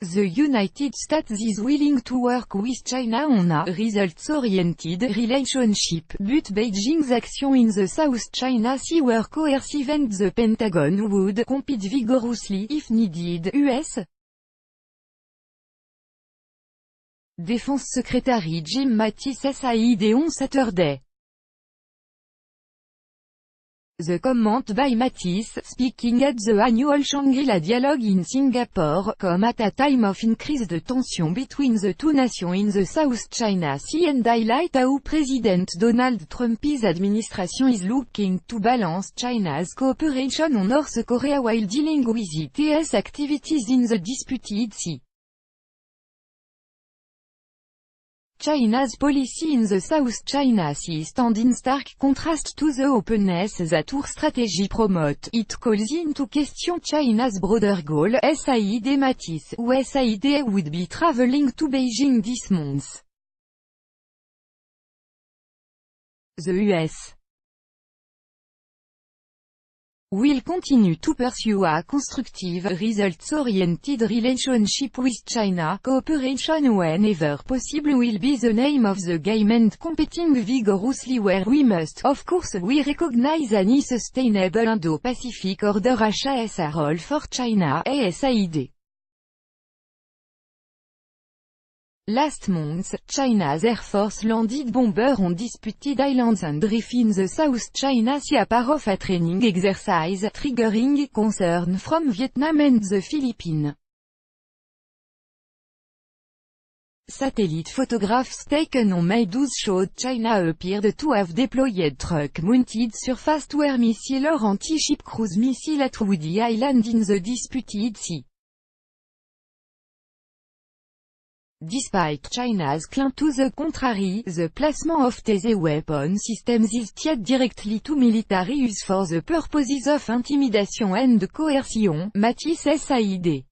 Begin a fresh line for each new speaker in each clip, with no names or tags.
The United States is willing to work with China on a results-oriented relationship, but Beijing's action in the South China Sea were coercive and the Pentagon would compete vigorously if needed. US Defense Secretary Jim Mattis said on Saturday. The comment by Mattis, speaking at the annual Shangri-La Dialogue in Singapore, come at a time of increased tension between the two nations in the South China Sea and highlight how President Donald Trump's administration is looking to balance China's cooperation on North Korea while dealing with its activities in the disputed sea. China's policy in the South China Sea stand in stark contrast to the openness that our strategy promote. It calls into question China's broader goal, said Mattis, who said would be traveling to Beijing this month. The U.S. will continue to pursue a constructive, results-oriented relationship with China. Cooperation whenever possible will be the name of the game, and competing vigorously where we must. Of course, we recognize any sustainable Indo-Pacific order as a role for China, said. Last month, China's Air Force landed bomber on disputed islands and reef in the South China Sea as part of a training exercise, triggering concern from Vietnam and the Philippines. Satellite photographs taken on May 12 showed China appeared to have deployed truck-mounted surface-to-air missile or anti-ship cruise missile at Woody Island in the disputed sea. Despite China's claim to the contrary, the placement of these weapon systems is tied directly to military use for the purposes of intimidation and coercion, Mattis said.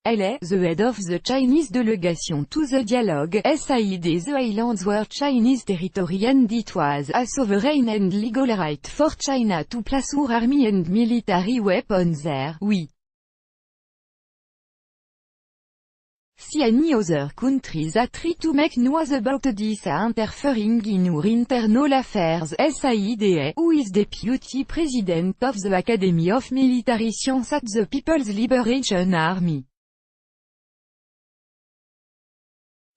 The head of the Chinese delegation to the dialogue, said the islands were Chinese territory and it was a sovereign and legal right for China to place our army and military weapons there. We see any other countries that try to make noise about this interfering in our internal affairs, said, who is deputy president of the Academy of Military Science at the People's Liberation Army.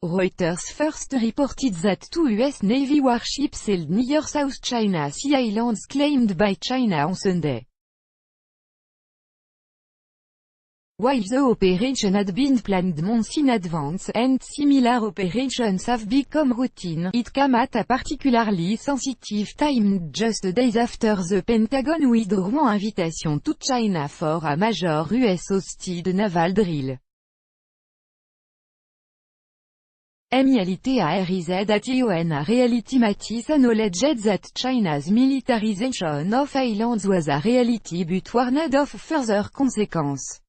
Reuters first reported that two U.S. Navy warships sailed near South China Sea islands claimed by China on Sunday. While the operation had been planned months in advance, and similar operations have become routine, it came at a particularly sensitive time, just days after the Pentagon withdrew an invitation to China for a major US-hosted naval drill. MILITARIZ reality. Mattis acknowledged that China's militarization of islands was a reality but warned of further consequences.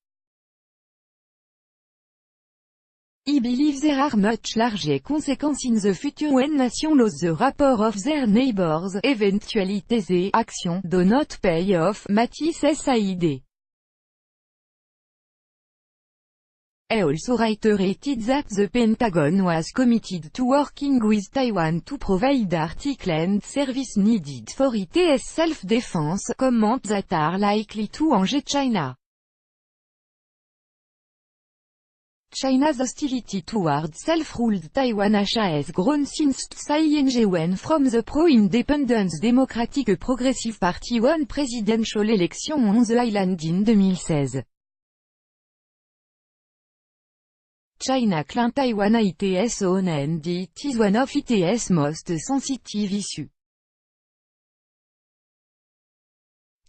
He believes there are much larger consequences in the future when nations lose the rapport of their neighbors, eventualities actions do not pay off, Mattis said. He also reiterated that the Pentagon was committed to working with Taiwan to provide article and service needed for its self-defense, comments that are likely to endanger China. China's hostility toward self-ruled Taiwan has grown since 2001 from the pro-independence Democratic Progressive Party won presidential election on the island in 2016. China claims Taiwan its own and it is one of its most sensitive issues.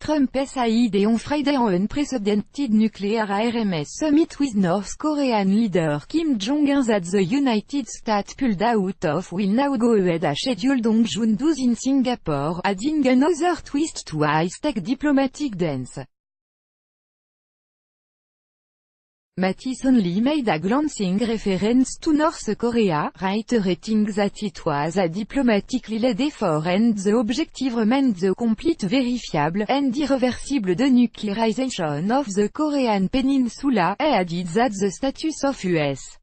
Trump said on Friday an unprecedented nuclear ARMS summit with North Korean leader Kim Jong-un that the United States pulled out of will now go ahead as scheduled on June 12 in Singapore, adding another twist to a high-stake diplomatic dance. Mattis only made a glancing reference to North Korea, reiterating that it was a diplomatically led effort and the objective remained the complete, verifiable, and irreversible denuclearization of the Korean peninsula, and added that the status of U.S.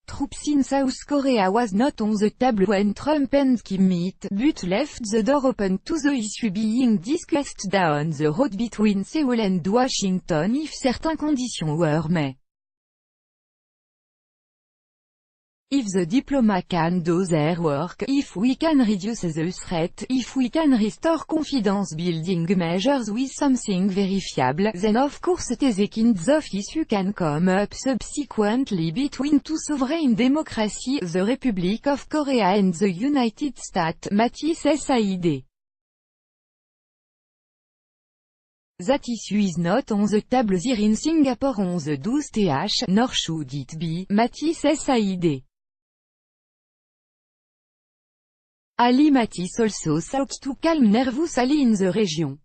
troops in South Korea was not on the table when Trump and Kim met, but left the door open to the issue being discussed down the road between Seoul and Washington if certain conditions were met. If the diplomat can do their work, if we can reduce the threat, if we can restore confidence building measures with something verifiable, then of course the kind of issue can come up subsequently between two sovereign democracies, the Republic of Korea and the United States, Mattis said. That issue is not on the table here in Singapore on the 12th, nor should it be, Mattis said. Ali Mattis also sought to calm nervous Ali in the region.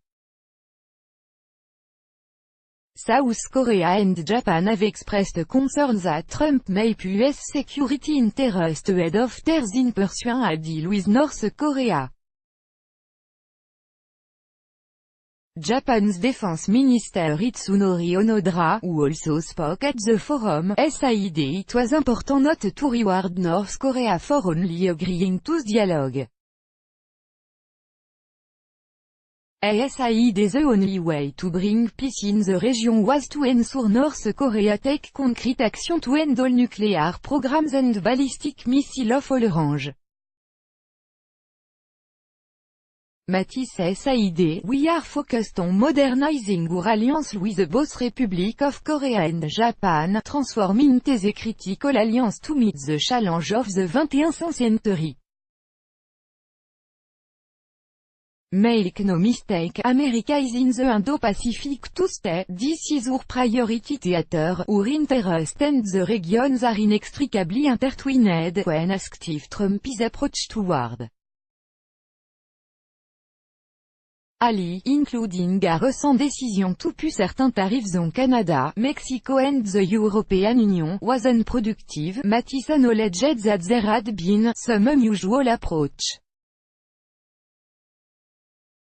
South Korea and Japan have expressed concern that Trump may put US security interests ahead of theirs in pursuing a deal with North Korea. Japan's Defense Minister Itsunori Onodera, who also spoke at the forum, said it was important not to reward North Korea for only agreeing to dialogue. He said the only way to bring peace in the region was to ensure North Korea take concrete action to end all nuclear programs and ballistic missile of all range. Mattis said, "We are focused on modernizing our alliance with both Republic of Korea and Japan, transforming the critical alliance to meet the challenge of the 21st century. Make no mistake, America is in the Indo-Pacific to stay. This is our priority theater. Our interests and the regions are inextricably intertwined." When asked if Trump's approach toward Ali, including a recent decision to put certain tariffs on Canada, Mexico and the European Union, was unproductive, Mattis acknowledged that there had been some unusual approach.